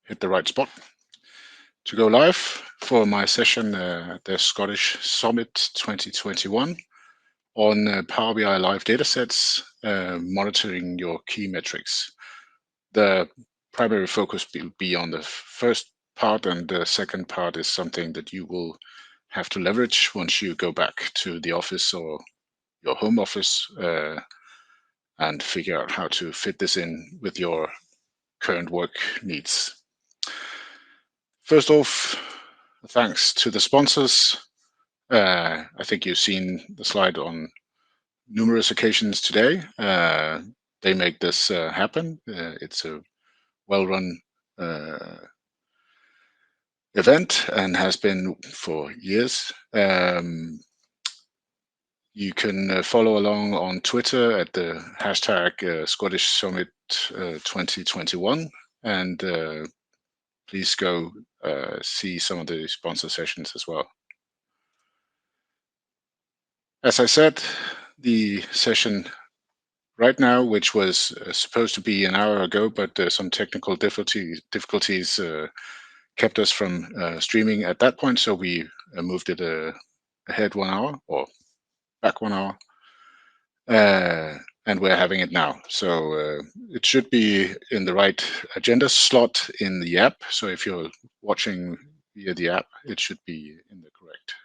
hit the right spot to go live for my session at the Scottish Summit 2021 on Power BI live datasets, monitoring your key metrics. The primary focus will be on the first part, and the second part is something that you will have to leverage once you go back to the office or your home office and figure out how to fit this in with your current work needs. First off, thanks to the sponsors. I think you've seen the slide on numerous occasions today. They make this happen. It's a well-run event and has been for years. You can follow along on Twitter at the hashtag Scottish Summit 2021, and please go see some of the sponsor sessions as well. As I said, the session right now, which was supposed to be an hour ago, but some technical difficulties kept us from streaming at that point, so we moved it ahead 1 hour or back 1 hour, and we're having it now. So it should be in the right agenda slot in the app. So if you're watching via the app, it should be in the correct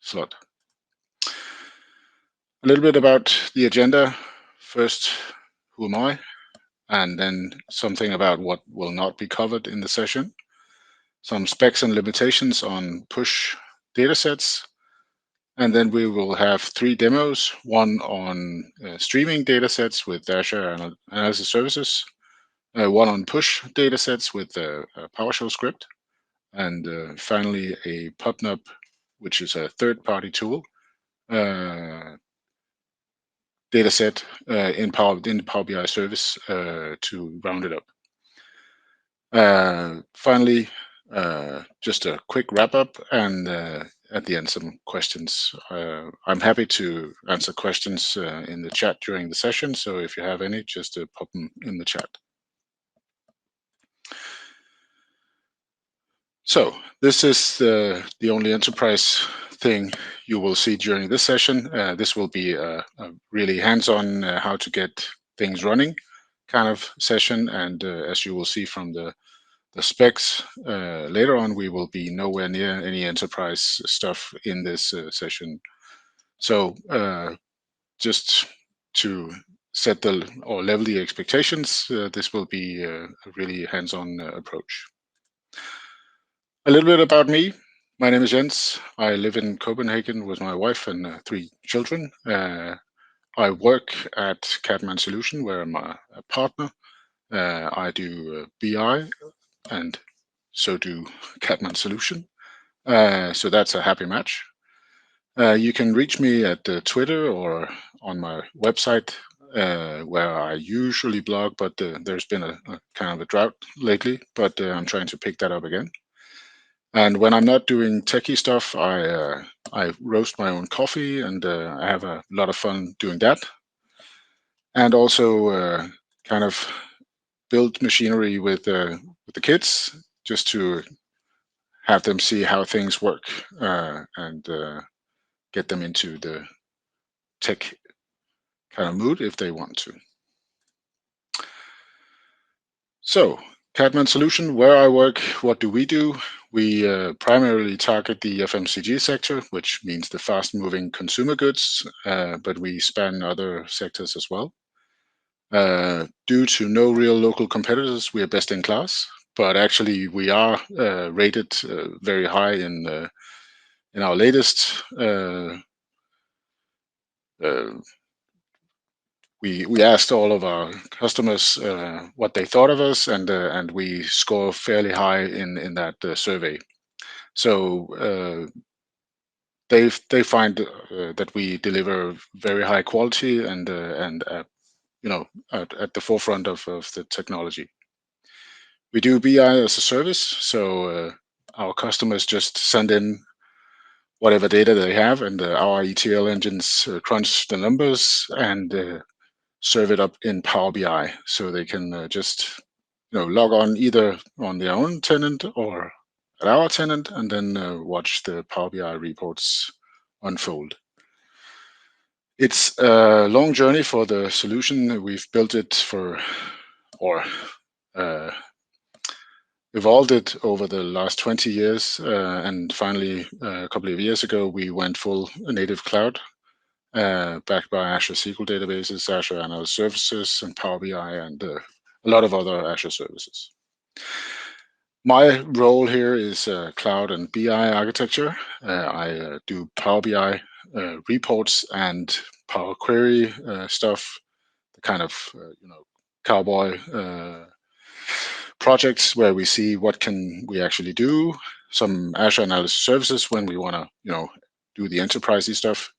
slot. A little bit about the agenda. First, who am I? And then something about what will not be covered in the session. Some specs and limitations on push datasets. And then we will have 3 demos, one on streaming datasets with Azure Analysis Services, one on push datasets with a PowerShell script, and finally a PubNub, which is a third-party tool dataset in the Power BI service to round it up. Finally, just a quick wrap up, and at the end, some questions. I'm happy to answer questions in the chat during the session, so if you have any, just pop them in the chat. So this is the only enterprise thing you will see during this session. This will be a really hands-on how to get things running kind of session, and as you will see from the specs later on, we will be nowhere near any enterprise stuff in this session. So just to set or level the expectations, this will be a really hands-on approach. A little bit about me. My name is Jens. I live in Copenhagen with my wife and 3 children. I work at Catman Solution, where I'm a partner. I do BI, and so do Catman Solution. So that's a happy match. You can reach me at Twitter or on my website, where I usually blog, but there's been a kind of a drought lately, but I'm trying to pick that up again. And when I'm not doing techie stuff, I roast my own coffee, and I have a lot of fun doing that. And also kind of build machinery with the kids, just to have them see how things work and get them into the tech kind of mood if they want to. So, Catman Solution, where I work, what do? We primarily target the FMCG sector, which means the fast-moving consumer goods, but we span other sectors as well. Due to no real local competitors, we are best in class, but actually we are rated very high in our latest we asked all of our customers what they thought of us, and we score fairly high in that survey. So they find that we deliver very high quality and you know, at the forefront of the technology. We do BI as a service, so our customers just send in whatever data they have, and our ETL engines crunch the numbers and serve it up in Power BI, so they can just log on either on their own tenant or at our tenant, and then watch the Power BI reports unfold. It's a long journey for the solution. We've built it or evolved it over the last 20 years, and finally, a couple of years ago, we went full native cloud, backed by Azure SQL databases, Azure Analysis Services, and Power BI, and a lot of other Azure services. My role here is cloud and BI architecture. I do Power BI reports and Power Query stuff, the kind of cowboy projects where we see what can we actually do. Some Azure Analysis Services when we want to do the enterprisey stuff.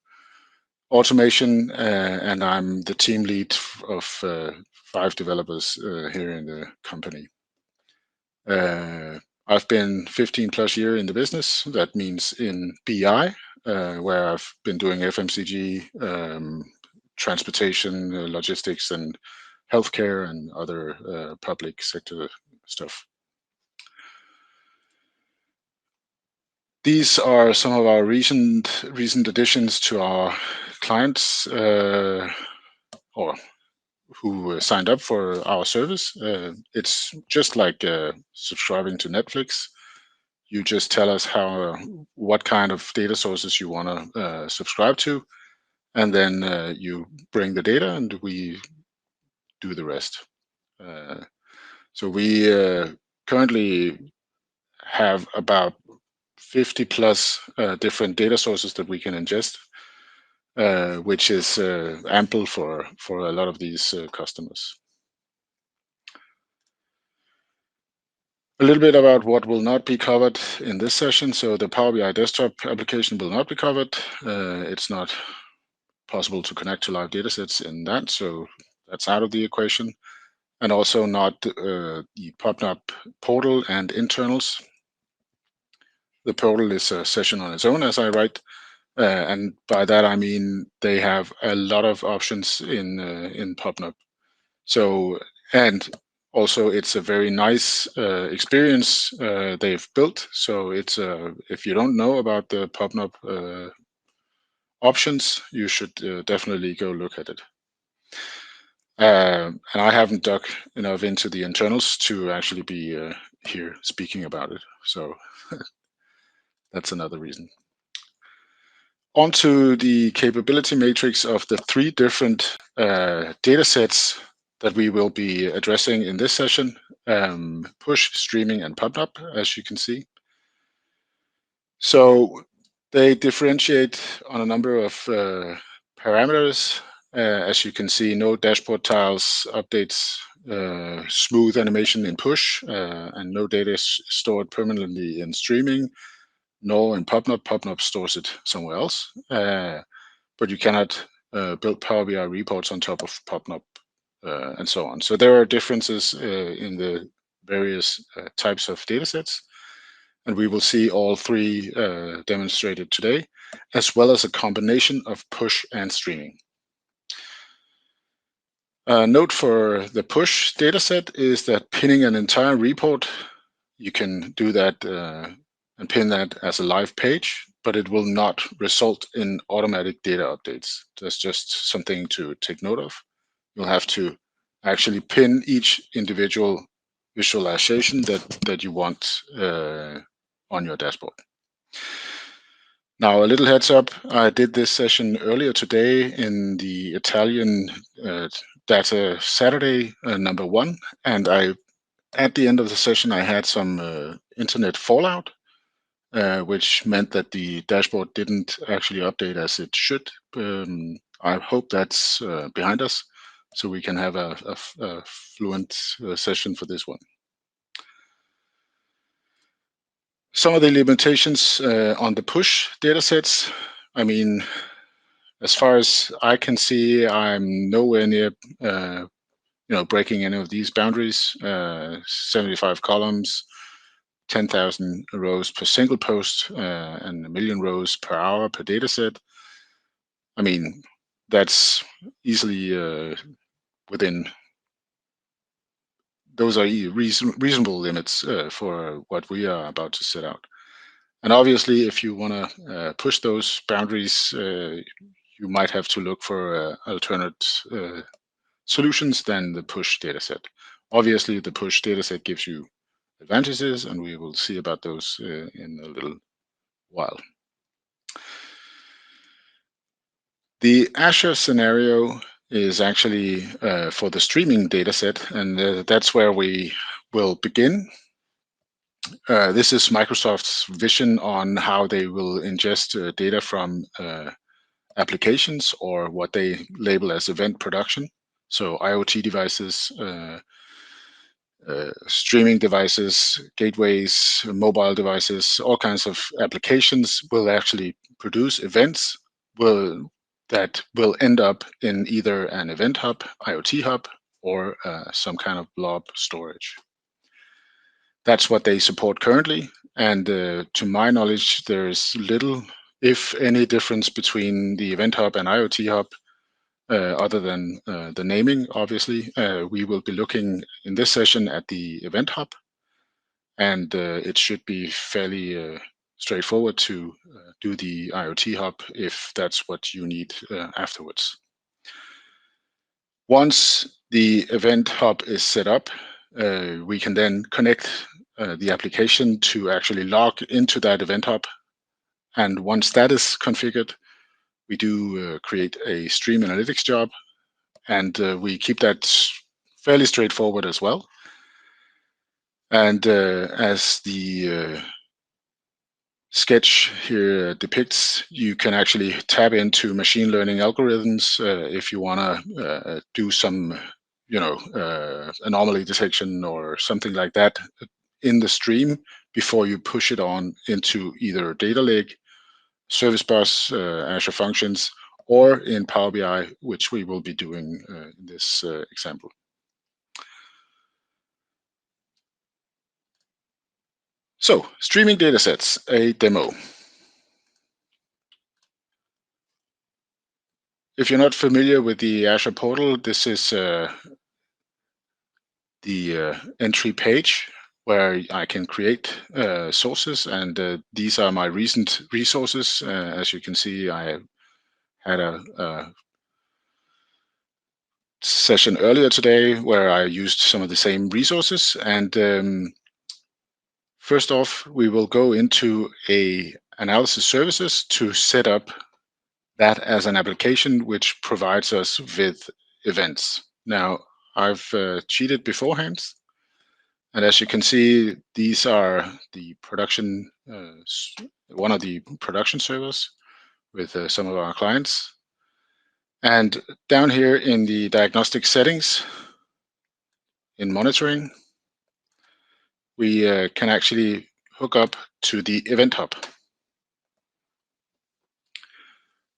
Automation, and I'm the team lead of 5 developers here in the company. I've been 15 plus years in the business. That means in BI, where I've been doing FMCG, transportation, logistics, and healthcare, and other public sector stuff. These are some of our recent additions to our clients, or who signed up for our service. It's just like subscribing to Netflix. You just tell us what kind of data sources you want to subscribe to, and then you bring the data, and we do the rest. So we currently have about 50 plus different data sources that we can ingest, which is ample for a lot of these customers. A little bit about what will not be covered in this session. So the Power BI desktop application will not be covered. It's not possible to connect to live datasets in that, so that's out of the equation. And also not the PubNub portal and internals. The portal is a session on its own, as I write. And by that, I mean they have a lot of options in PubNub. So, and also it's a very nice experience they've built. So it's if you don't know about the PubNub options, you should definitely go look at it. And I haven't dug enough into the internals to actually be here speaking about it. So that's another reason. Onto the capability matrix of the 3 different data sets that we will be addressing in this session: push, streaming, and PubNub, as you can see. So they differentiate on a number of parameters. As you can see, no dashboard tiles, updates, smooth animation in push, and no data stored permanently in streaming. No, in PubNub. PubNub stores it somewhere else, but you cannot build Power BI reports on top of PubNub, and so on. So there are differences in the various types of datasets, and we will see all 3 demonstrated today, as well as a combination of push and streaming. Note for the push dataset is that pinning an entire report, you can do that and pin that as a live page, but it will not result in automatic data updates. That's just something to take note of. You'll have to actually pin each individual visualization that you want on your dashboard. Now, a little heads up, I did this session earlier today in the Italian Data Saturday number 1, and at the end of the session, I had some internet fallout, which meant that the dashboard didn't actually update as it should. I hope that's behind us, so we can have a fluent session for this one. Some of the limitations on the push datasets. I mean, as far as I can see, I'm nowhere near breaking any of these boundaries. 75 columns, 10,000 rows per single post, and 1 million rows per hour per dataset. I mean, that's easily within those are reasonable limits for what we are about to set out. And obviously, if you want to push those boundaries, you might have to look for alternate solutions than the push dataset. Obviously, the push dataset gives you advantages, and we will see about those in a little while. The Azure scenario is actually for the streaming dataset, and that's where we will begin. This is Microsoft's vision on how they will ingest data from applications, or what they label as event production. So IoT devices, streaming devices, gateways, mobile devices, all kinds of applications will actually produce events that will end up in either an event hub, IoT hub, or some kind of blob storage. That's what they support currently. And to my knowledge, there's little, if any, difference between the event hub and IoT hub, other than the naming, obviously. We will be looking in this session at the event hub, and it should be fairly straightforward to do the IoT hub if that's what you need afterwards. Once the event hub is set up, we can then connect the application to actually log into that event hub. And once that is configured, we do create a stream analytics job, and we keep that fairly straightforward as well. And as the sketch here depicts, you can actually tap into machine learning algorithms if you want to do some, anomaly detection or something like that in the stream before you push it on into either data lake, service bus, Azure Functions, or in Power BI, which we will be doing in this example. So, streaming datasets, a demo. If you're not familiar with the Azure portal, this is the entry page where I can create sources, and these are my recent resources. As you can see, I had a session earlier today where I used some of the same resources. And first off, we will go into a analysis services to set up that as an application which provides us with events. Now, I've cheated beforehand, and as you can see, these are the production, one of the production servers with some of our clients. And down here in the diagnostic settings, in monitoring, we can actually hook up to the event hub.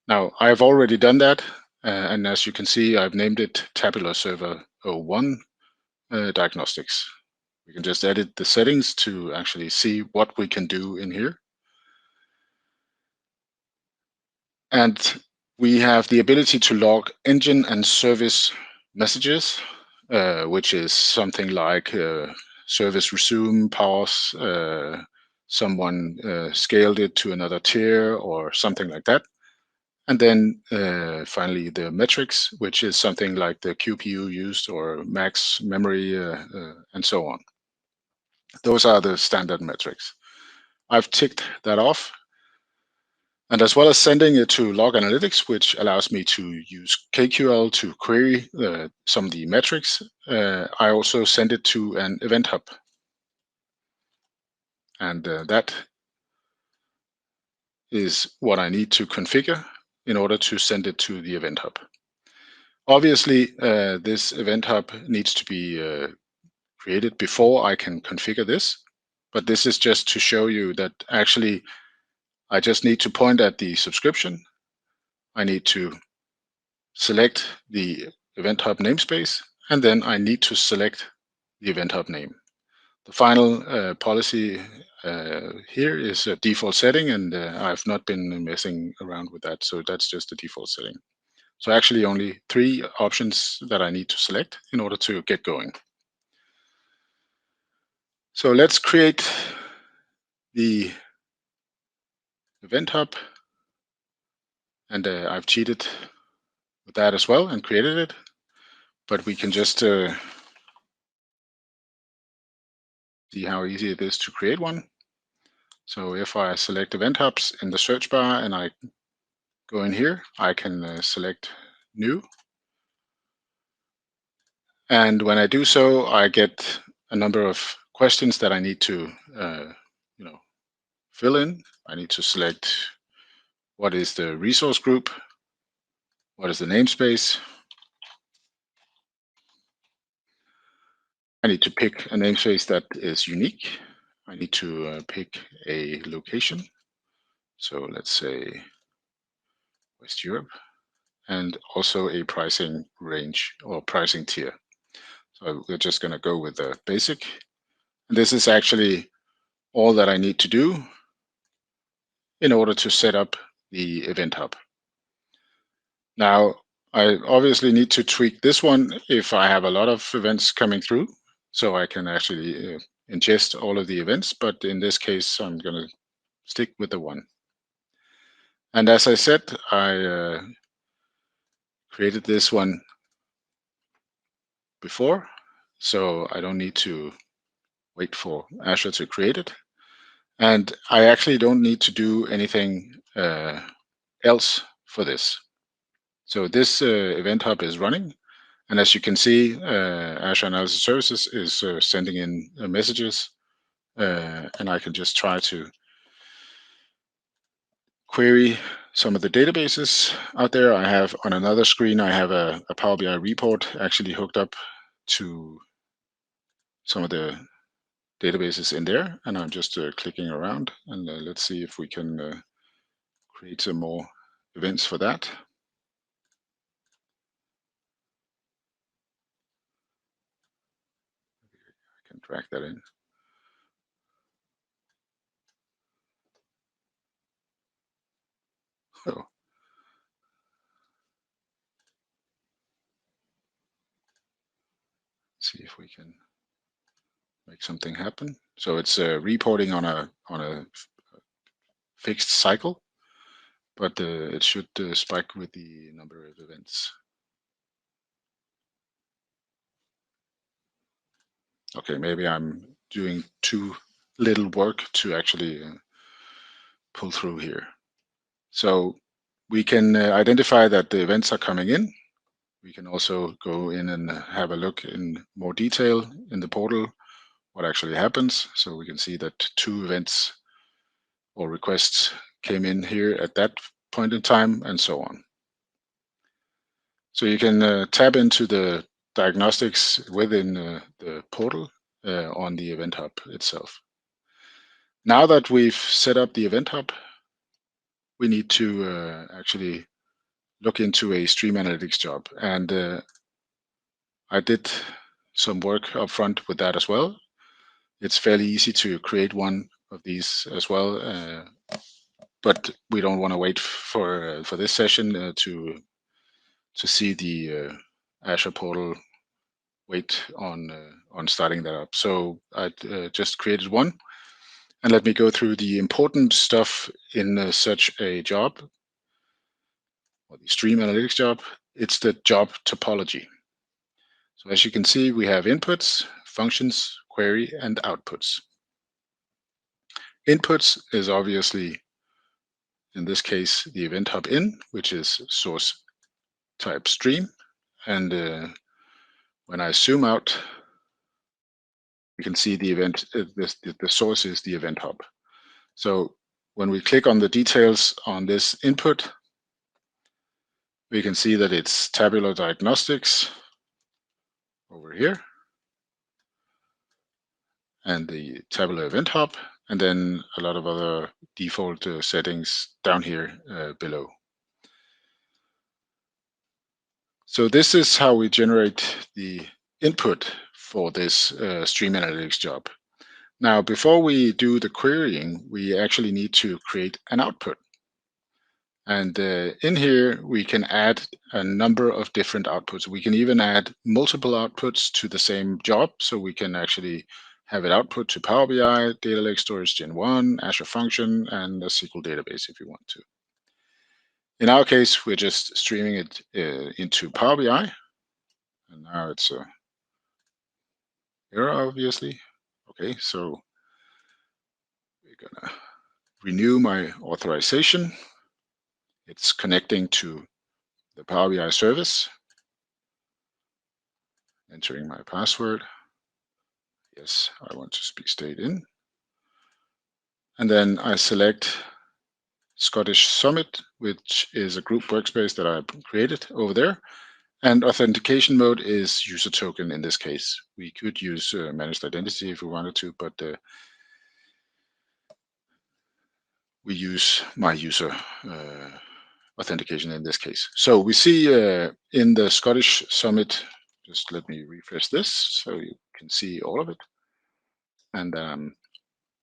Now, I've already done that, and as you can see, I've named it Tabular Server 01 Diagnostics. We can just edit the settings to actually see what we can do in here. And we have the ability to log engine and service messages, which is something like service resume, pause, someone scaled it to another tier or something like that. And then finally the metrics, which is something like the QPU used or max memory and so on. Those are the standard metrics. I've ticked that off. And as well as sending it to Log Analytics, which allows me to use KQL to query some of the metrics, I also send it to an event hub. And that is what I need to configure in order to send it to the event hub. Obviously, this event hub needs to be created before I can configure this, but this is just to show you that actually I just need to point at the subscription. I need to select the event hub namespace, and then I need to select the event hub name. The final policy here is a default setting, and I've not been messing around with that, so that's just the default setting. So actually only 3 options that I need to select in order to get going. So let's create the event hub, and I've cheated with that as well and created it, but we can just see how easy it is to create one. So if I select event hubs in the search bar and I go in here, I can select new. And when I do so, I get a number of questions that I need to fill in. I need to select what is the resource group, what is the namespace. I need to pick a namespace that is unique. I need to pick a location. So let's say West Europe, and also a pricing range or pricing tier. So we're just going to go with the basic. And this is actually all that I need to do in order to set up the event hub. Now, I obviously need to tweak this one if I have a lot of events coming through, so I can actually ingest all of the events. But in this case, I'm going to stick with the one. And as I said, I created this one before, so I don't need to wait for Azure to create it. And I actually don't need to do anything else for this. So this event hub is running. And as you can see, Azure Analysis Services is sending in messages, and I can just try to query some of the databases out there. I have on another screen, I have a PowerBI report actually hooked up to some of the databases in there, and I'm just clicking around, and let's see if we can create some more events for that. I can drag that in. So see if we can make something happen. So it's reporting on a fixed cycle, but it should spike with the number of events. Okay, maybe I'm doing too little work to actually pull through here. So we can identify that the events are coming in. We can also go in and have a look in more detail in the portal what actually happens. So we can see that 2 events or requests came in here at that point in time, and so on. So you can tap into the diagnostics within the portal on the Event Hub itself. Now that we've set up the Event Hub, we need to actually look into a Stream Analytics job. And I did some work up front with that as well. It's fairly easy to create one of these as well, but we don't want to wait for this session to see the Azure portal wait on starting that up. So I just created one, and let me go through the important stuff in such a job, or the Stream Analytics job. It's the job topology. So as you can see, we have inputs, functions, query, and outputs. Inputs is obviously, in this case, the Event Hub in, which is source type stream. And when I zoom out, we can see the event, the source is the Event Hub. So when we click on the details on this input, we can see that it's tabular diagnostics over here, and the tabular Event Hub, and then a lot of other default settings down here below. So this is how we generate the input for this Stream Analytics job. Now, before we do the querying, we actually need to create an output. And in here, we can add a number of different outputs. We can even add multiple outputs to the same job, so we can actually have it output to Power BI, Data Lake Storage Gen 1, Azure Function, and a SQL database if you want to. In our case, we're just streaming it into Power BI, and now it's a error, obviously. Okay, so we're gonna renew my authorization. It's connecting to the Power BI service, entering my password. Yes, I want to be stayed in. And then I select Scottish Summit, which is a group workspace that I created over there. And authentication mode is user token in this case. We could use managed identity if we wanted to, but we use my user authentication in this case. So we see in the Scottish Summit, just let me refresh this so you can see all of it. And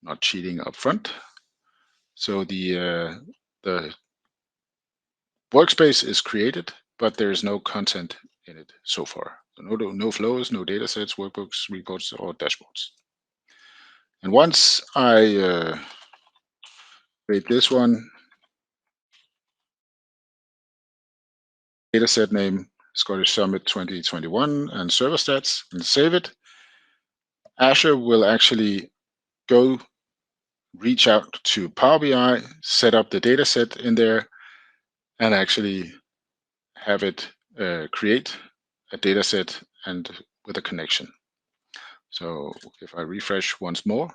not cheating up front. So the workspace is created, but there is no content in it so far. So no flows, no data sets, workbooks, reports, or dashboards. And once I create this one, dataset name Scottish Summit 2021 and server stats, and save it, Azure will actually go reach out to Power BI, set up the dataset in there, and actually have it create a dataset and with a connection. So if I refresh once more,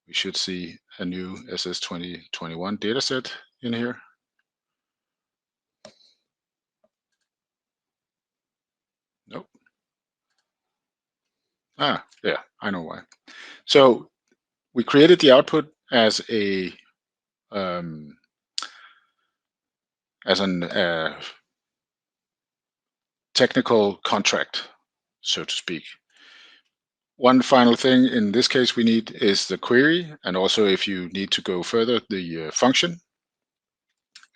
we should see a new SS 2021 dataset in here. Nope. Ah, yeah, I know why. So we created the output as a technical contract, so to speak. One final thing in this case we need is the query, and also if you need to go further, the function.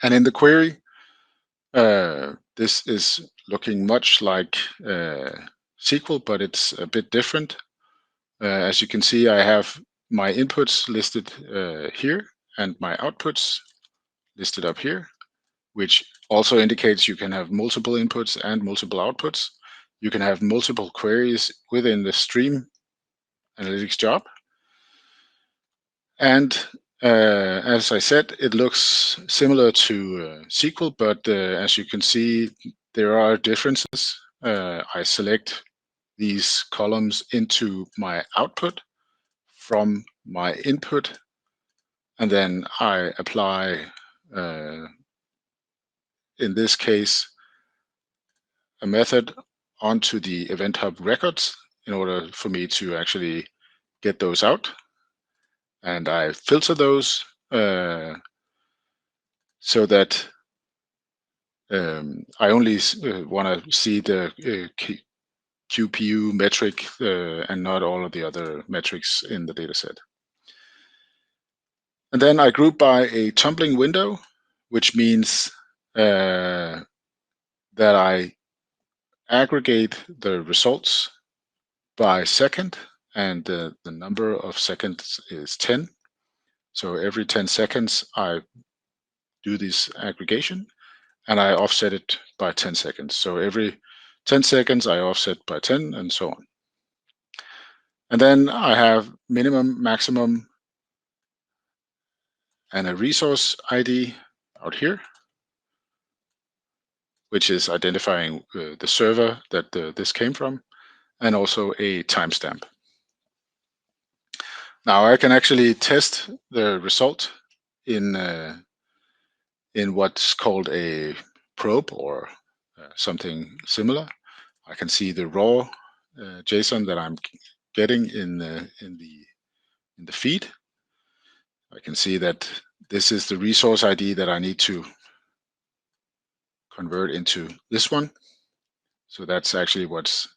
And in the query, this is looking much like SQL, but it's a bit different. As you can see, I have my inputs listed here and my outputs listed up here, which also indicates you can have multiple inputs and multiple outputs. You can have multiple queries within the stream analytics job. And as I said, it looks similar to SQL, but as you can see, there are differences. I select these columns into my output from my input, and then I apply, in this case, a method onto the Event Hub records in order for me to actually get those out. And I filter those so that I only want to see the QPU metric and not all of the other metrics in the dataset. And then I group by a tumbling window, which means that I aggregate the results by second, and the number of seconds is 10. So every 10 seconds, I do this aggregation, and I offset it by 10 seconds. So every 10 seconds, I offset by 10, and so on. And then I have minimum, maximum, and a resource ID out here, which is identifying the server that this came from, and also a timestamp. Now I can actually test the result in what's called a probe or something similar. I can see the raw JSON that I'm getting in the feed. I can see that this is the resource ID that I need to convert into this one. So that's actually what's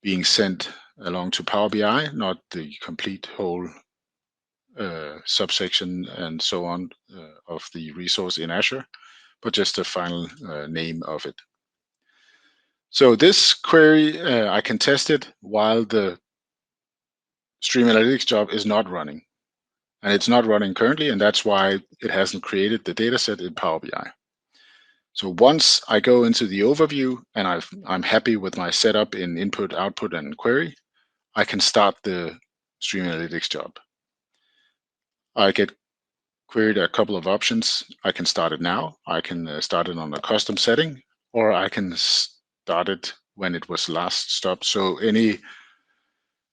being sent along to Power BI, not the complete whole subsection and so on of the resource in Azure, but just the final name of it. So this query, I can test it while the Stream Analytics job is not running. And it's not running currently, and that's why it hasn't created the dataset in Power BI. So once I go into the overview and I'm happy with my setup in input, output, and query, I can start the Stream Analytics job. I get queried a couple of options. I can start it now. I can start it on a custom setting, or I can start it when it was last stopped. So any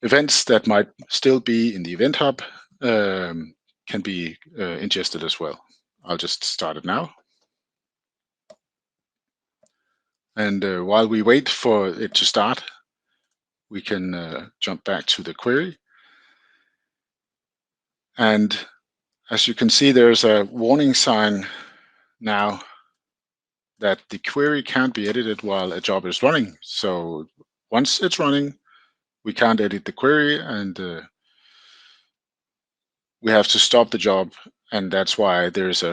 events that might still be in the event hub can be ingested as well. I'll just start it now. And while we wait for it to start, we can jump back to the query. And as you can see, there's a warning sign now that the query can't be edited while a job is running. So once it's running, we can't edit the query, and we have to stop the job. And that's why there's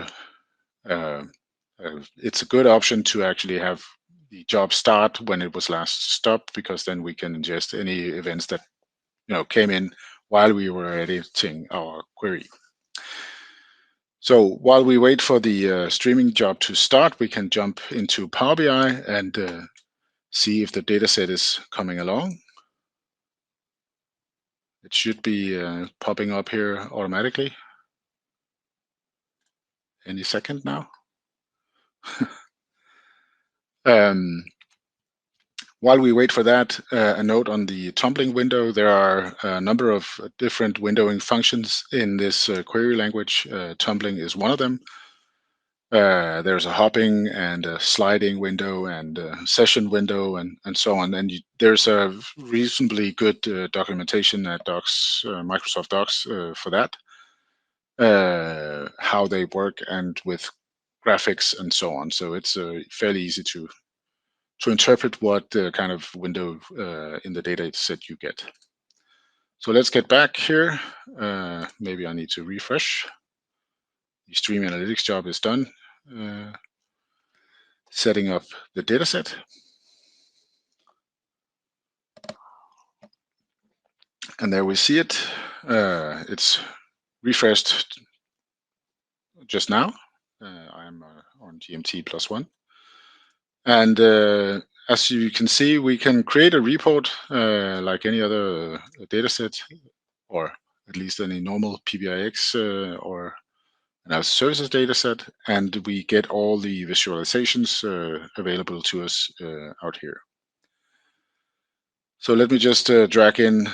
it's a good option to actually have the job start when it was last stopped, because then we can ingest any events that came in while we were editing our query. So while we wait for the streaming job to start, we can jump into Power BI and see if the dataset is coming along. It should be popping up here automatically any second now. While we wait for that, a note on the tumbling window. There are a number of different windowing functions in this query language. Tumbling is one of them. There's a hopping and a sliding window and a session window and so on. And there's a reasonably good documentation at Microsoft Docs for that, how they work and with graphics and so on. So it's fairly easy to interpret what kind of window in the data set you get. So let's get back here. Maybe I need to refresh. The Stream Analytics job is done. Setting up the dataset. And there we see it. It's refreshed just now. I'm on GMT +1. And as you can see, we can create a report like any other dataset, or at least any normal PBIX or analysis services dataset, and we get all the visualizations available to us out here. So let me just drag in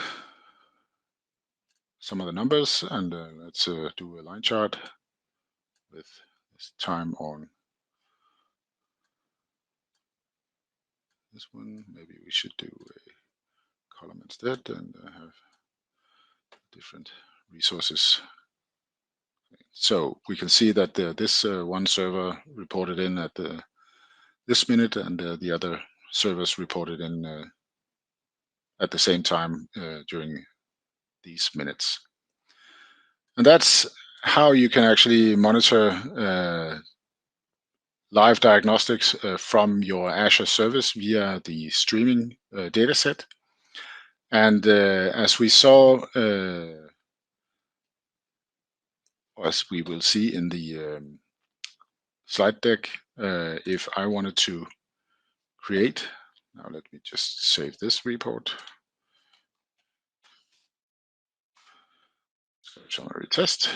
some of the numbers, and let's do a line chart with this time on this one. Maybe we should do a column instead and have different resources. So we can see that this one server reported in at this minute, and the other servers reported in at the same time during these minutes. And that's how you can actually monitor live diagnostics from your Azure service via the streaming dataset. And as we saw, as we will see in the slide deck, if I wanted to create, now let me just save this report. Summary test.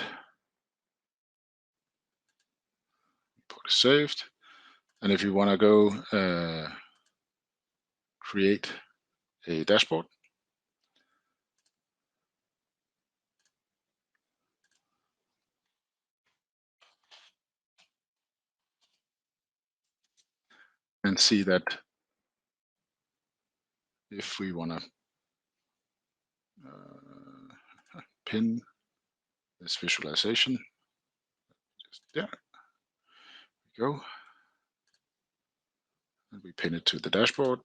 Report is saved. And if you want to go create a dashboard, and see that if we want to pin this visualization, just there we go, and we pin it to the dashboard.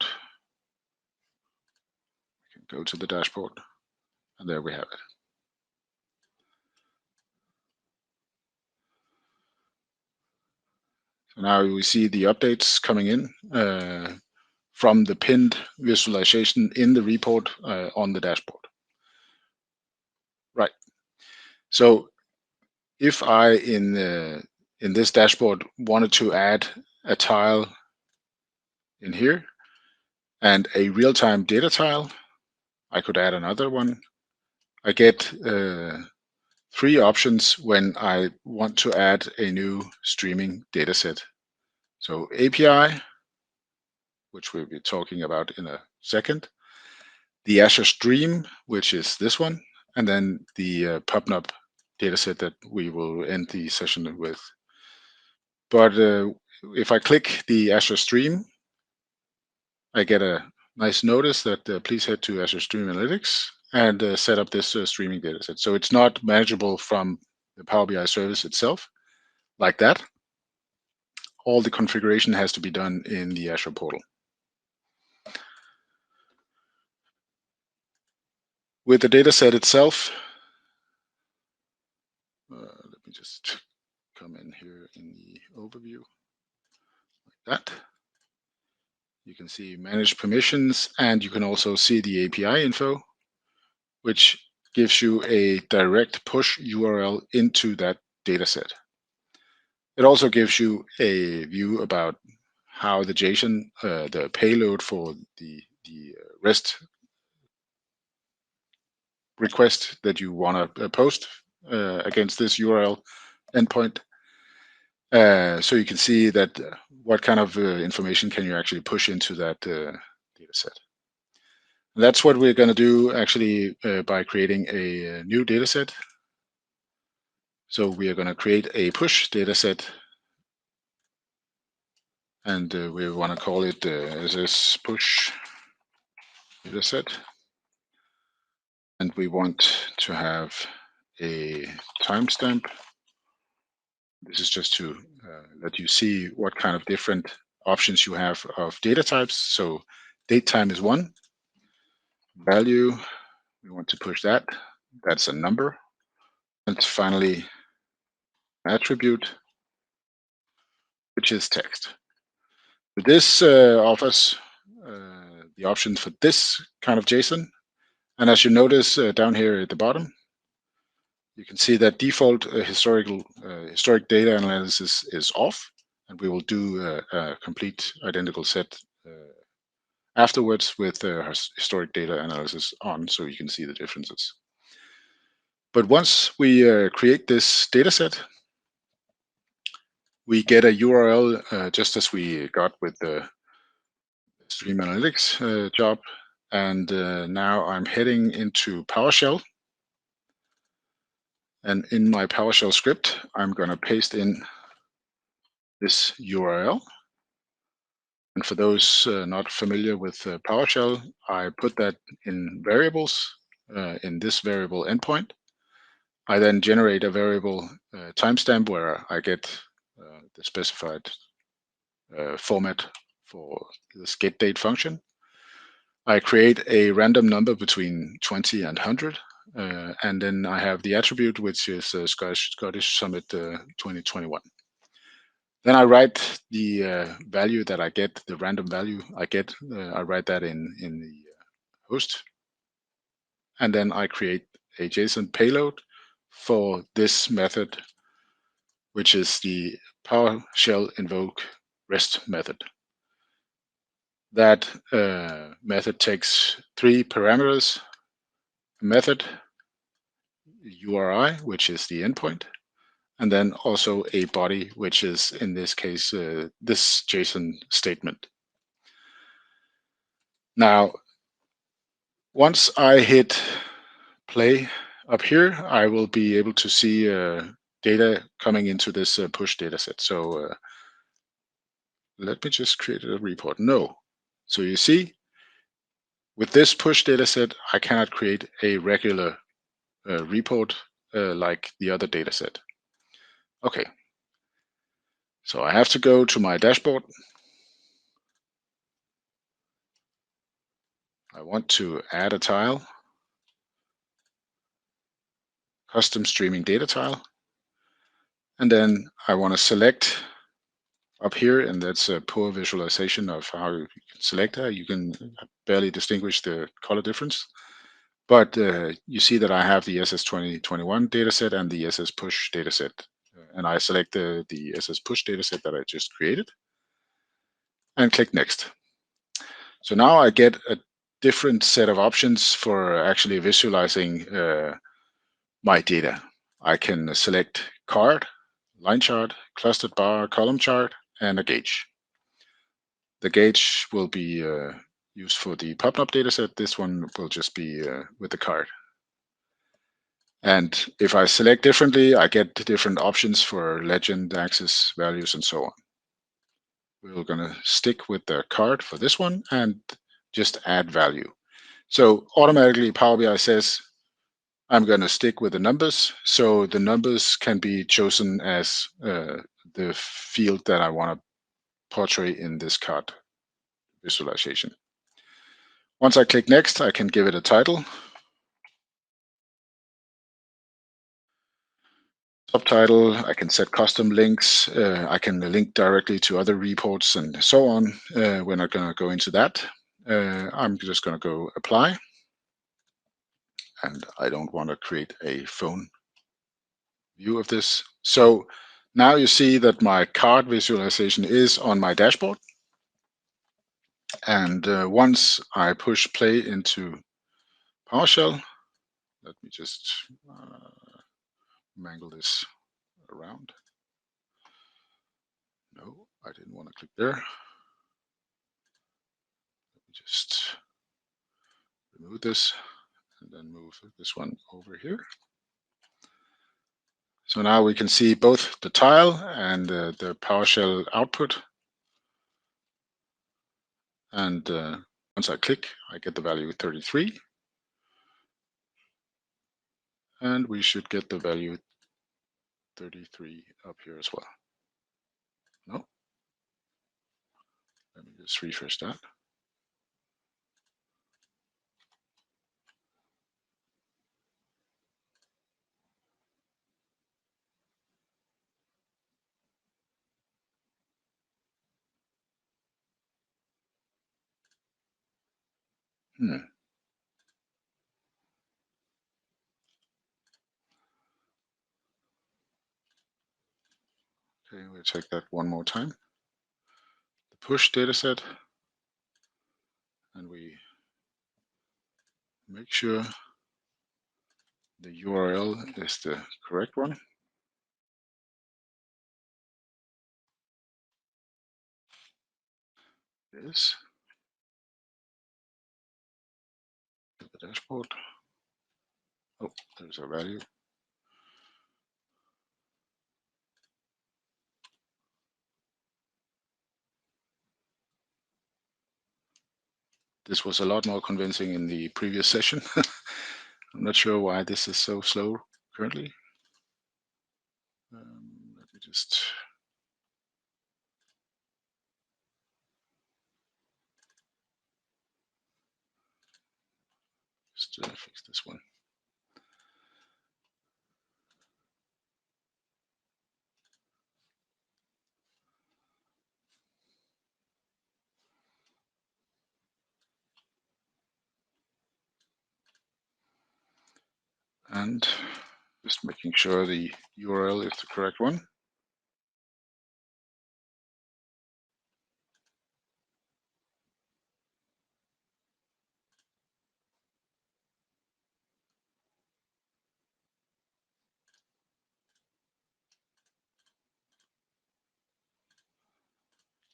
We can go to the dashboard, and there we have it. So now we see the updates coming in from the pinned visualization in the report on the dashboard. Right. So if I in this dashboard wanted to add a tile in here and a real-time data tile, I could add another one. I get 3 options when I want to add a new streaming dataset. So API, which we'll be talking about in a second, the Azure Stream, which is this one, and then the PubNub dataset that we will end the session with. But if I click the Azure Stream, I get a nice notice that please head to Azure Stream Analytics and set up this streaming dataset. So it's not manageable from the Power BI service itself like that. All the configuration has to be done in the Azure portal. With the dataset itself, let me just come in here in the overview like that. You can see manage permissions, and you can also see the API info, which gives you a direct push URL into that dataset. It also gives you a view about how the JSON, the payload for the REST request that you want to post against this URL endpoint. So you can see that what kind of information can you actually push into that data set. That's what we're going to do actually by creating a new data set. So we are going to create a push data set, and we want to call it SS push data set. And we want to have a timestamp. This is just to let you see what kind of different options you have of data types. So date time is one. Value, we want to push that. That's a number. And finally, attribute, which is text. This offers the option for this kind of JSON. And as you notice down here at the bottom, you can see that default historic data analysis is off, and we will do a complete identical set afterwards with historic data analysis on, so you can see the differences. But once we create this data set, we get a URL just as we got with the Stream Analytics job. And now I'm heading into PowerShell. And in my PowerShell script, I'm going to paste in this URL. And for those not familiar with PowerShell, I put that in variables in this variable endpoint. I then generate a variable timestamp where I get the specified format for this getDate function. I create a random number between 20 and 100, and then I have the attribute, which is Scottish Summit 2021. Then I write the value that I get, the random value I get, I write that in the host. And then I create a JSON payload for this method, which is the PowerShell invoke REST method. That method takes 3 parameters: a method, URI, which is the endpoint, and then also a body, which is in this case this JSON statement. Now, once I hit play up here, I will be able to see data coming into this push data set. So let me just create a report. No. So you see, with this push data set, I cannot create a regular report like the other data set. Okay. So I have to go to my dashboard. I want to add a tile, custom streaming data tile. And then I want to select up here, and that's a poor visualization of how you can select that. You can barely distinguish the color difference. But you see that I have the SS2021 dataset and the SS push dataset. And I select the SS push dataset that I just created and click next. So now I get a different set of options for actually visualizing my data. I can select card, line chart, clustered bar, column chart, and a gauge. The gauge will be used for the PubNub dataset. This one will just be with the card. And if I select differently, I get different options for legend, axis, values, and so on. We're going to stick with the card for this one and just add value. So automatically Power BI says, I'm going to stick with the numbers. So the numbers can be chosen as the field that I want to portray in this card visualization. Once I click next, I can give it a title. Subtitle, I can set custom links. I can link directly to other reports and so on. We're not going to go into that. I'm just going to go apply. And I don't want to create a phone view of this. So now you see that my card visualization is on my dashboard. And once I push play into PowerShell, let me just mangle this around. No, I didn't want to click there. Let me just remove this and then move this one over here. So now we can see both the tile and the PowerShell output. And once I click, I get the value 33. And we should get the value 33 up here as well. No. Let me just refresh that. Okay, we'll check that one more time. The push dataset, and we make sure the URL is the correct one. It is. The dashboard. Oh, there's a value. This was a lot more convincing in the previous session. I'm not sure why this is so slow currently. Let me just fix this one. And just making sure the URL is the correct one.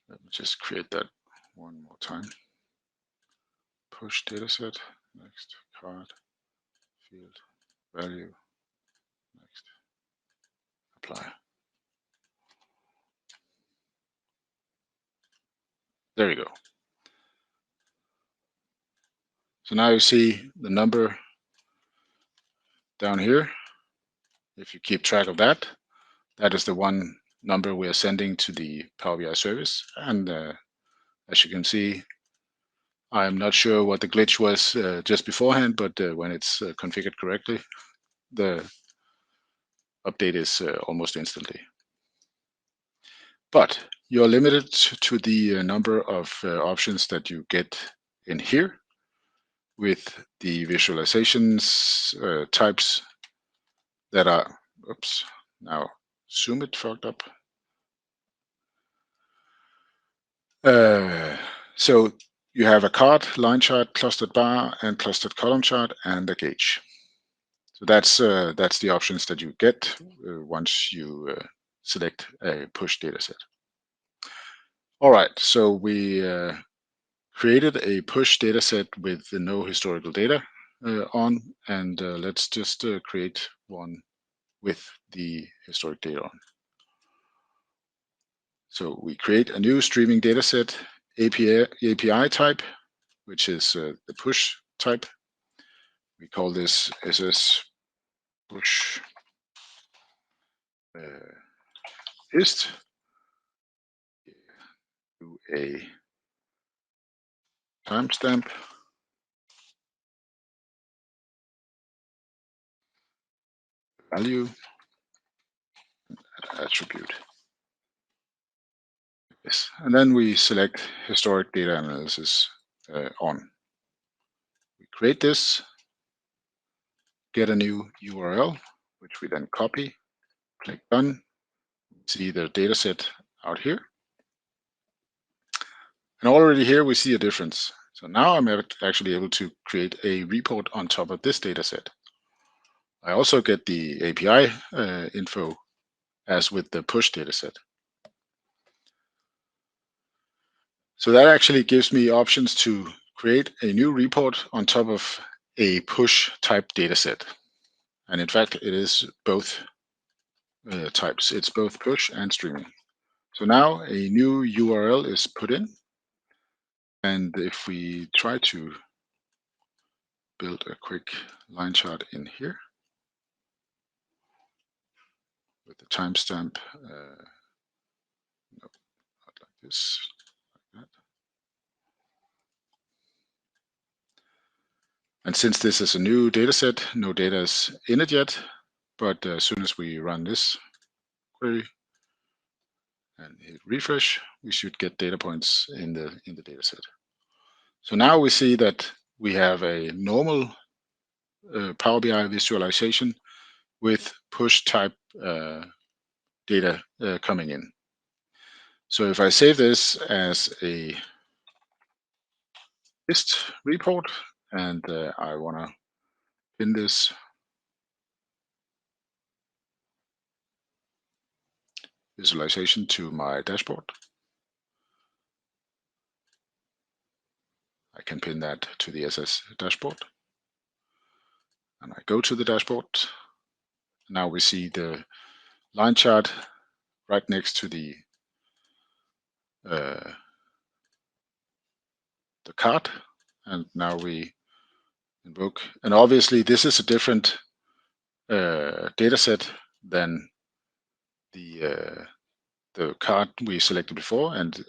Let me just create that one more time. Push dataset, next, card, field, value, next, apply. There you go. So now you see the number down here. If you keep track of that, that is the one number we are sending to the Power BI service. And as you can see, I'm not sure what the glitch was just beforehand, but when it's configured correctly, the update is almost instantly. But you're limited to the number of options that you get in here. with the visualizations types that are, oops, now zoom it fucked up. So you have a card, line chart, clustered bar, and clustered column chart, and a gauge. So that's the options that you get once you select a push dataset. All right, so we created a push dataset with no historical data on, and let's just create one with the historic data on. So we create a new streaming dataset API type, which is the push type. We call this SS push hist. Do a timestamp. Value attribute. Yes, and then we select historic data analysis on. We create this, get a new URL, which we then copy, click done, see the data set out here. And already here we see a difference. So now I'm actually able to create a report on top of this data set. I also get the API info as with the push dataset. So that actually gives me options to create a new report on top of a push type dataset. And in fact, it is both types. It's both push and streaming. So now a new URL is put in. And if we try to build a quick line chart in here with the timestamp, no, not like this, like that. And since this is a new data set, no data is in it yet, but as soon as we run this query and hit refresh, we should get data points in the data set. So now we see that we have a normal Power BI visualization with push type data coming in. So if I save this as a list report and I want to pin this visualization to my dashboard, I can pin that to the SS dashboard. And I go to the dashboard. Now we see the line chart right next to the card. And now we invoke. And obviously this is a different data set than the card we selected before, and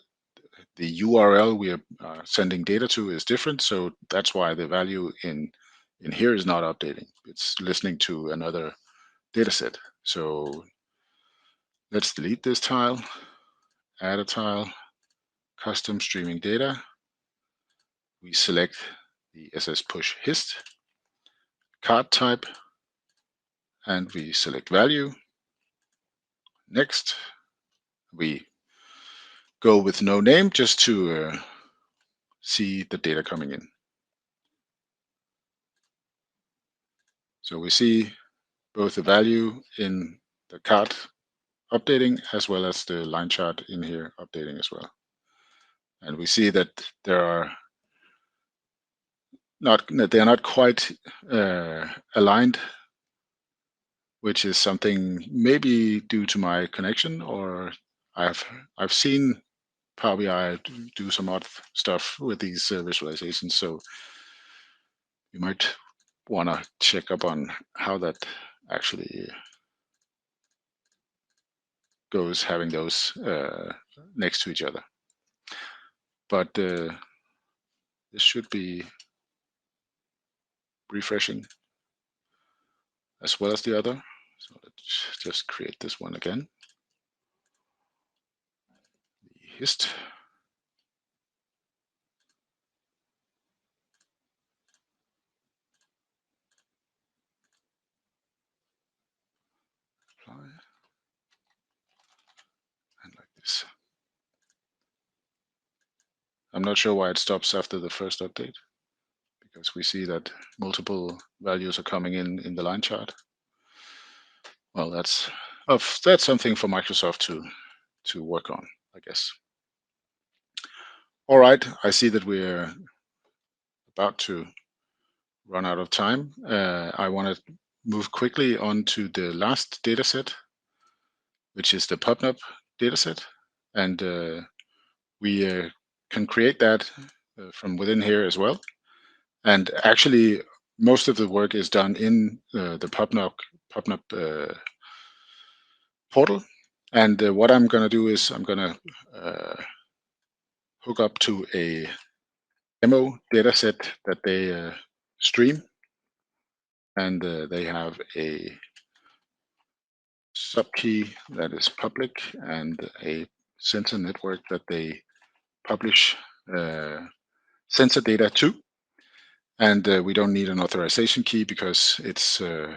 the URL we are sending data to is different. So that's why the value in here is not updating. It's listening to another data set. So let's delete this tile, add a tile, custom streaming data. We select the SS push hist, card type, and we select value. Next, we go with no name just to see the data coming in. So we see both the value in the card updating as well as the line chart in here updating as well. And we see that they're not quite aligned, which is something maybe due to my connection, or I've seen Power BI do some odd stuff with these visualizations. So you might want to check up on how that actually goes, having those next to each other. But this should be refreshing as well as the other. So let's just create this one again. The hist. I'm not sure why it stops after the first update, because we see that multiple values are coming in the line chart. Well, that's something for Microsoft to work on, I guess. All right, I see that we're about to run out of time. I want to move quickly on to the last data set, which is the PubNub data set. And we can create that from within here as well. And actually, most of the work is done in the PubNub portal. And what I'm going to do is I'm going to hook up to a demo data set that they stream. And they have a subkey that is public and a sensor network that they publish sensor data to. And we don't need an authorization key because it's a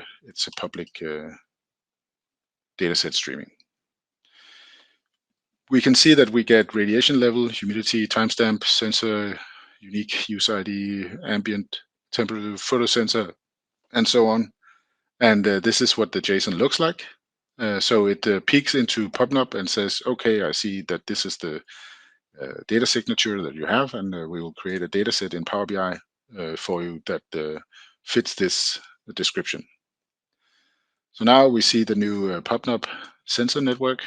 public dataset streaming. We can see that we get radiation level, humidity, timestamp, sensor, unique user ID, ambient temperature, photosensor, and so on. And this is what the JSON looks like. So it peeks into PubNub and says, okay, I see that this is the data signature that you have, and we will create a data set in PowerBI for you that fits this description. So now we see the new PubNub sensor network,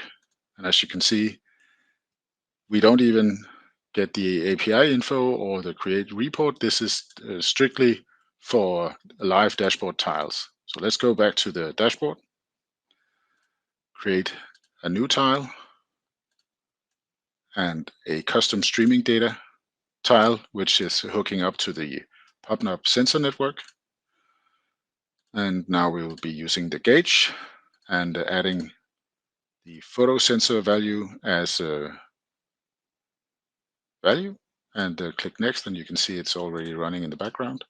and as you can see, we don't even get the API info or the create report. This is strictly for live dashboard tiles. So let's go back to the dashboard, create a new tile and a custom streaming data tile, which is hooking up to the PubNub sensor network. And now we will be using the gauge and adding the photo sensor value as a value, and click next, and you can see it's already running in the background.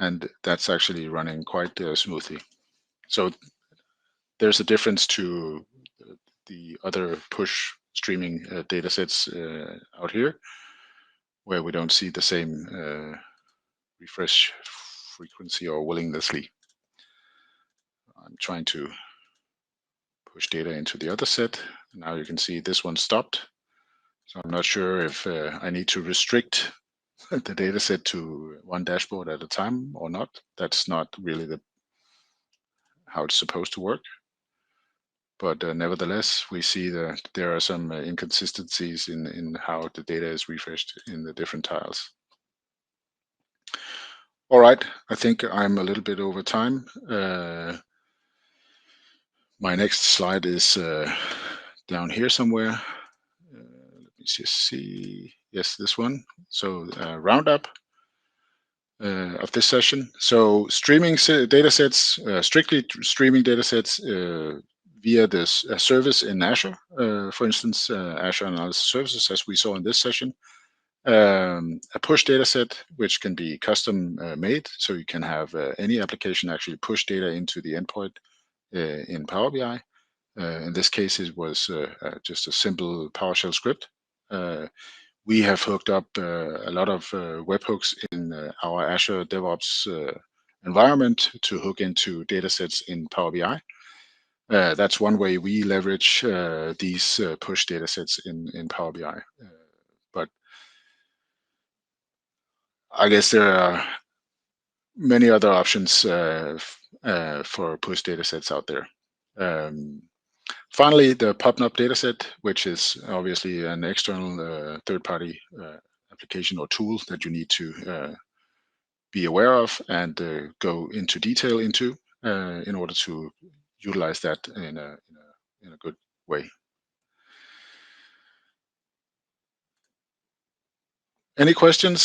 And that's actually running quite smoothly. So there's a difference to the other push streaming data sets out here, where we don't see the same refresh frequency or willingnessly. I'm trying to push data into the other set. Now you can see this one stopped. So I'm not sure if I need to restrict the data set to one dashboard at a time or not. That's not really how it's supposed to work. But nevertheless, we see that there are some inconsistencies in how the data is refreshed in the different tiles. All right, I think I'm a little bit over time. My next slide is down here somewhere. Let me just see. Yes, this one. So roundup of this session. So streaming data sets, strictly streaming data sets via this service in Azure, for instance, Azure Analysis Services, as we saw in this session. A push data set, which can be custom made, so you can have any application actually push data into the endpoint in Power BI. In this case, it was just a simple PowerShell script. We have hooked up a lot of webhooks in our Azure DevOps environment to hook into datasets in Power BI. That's one way we leverage these push datasets in Power BI. But I guess there are many other options for push datasets out there. Finally, the PubNub dataset, which is obviously an external third-party application or tool that you need to be aware of and go into detail into in order to utilize that in a good way. Any questions?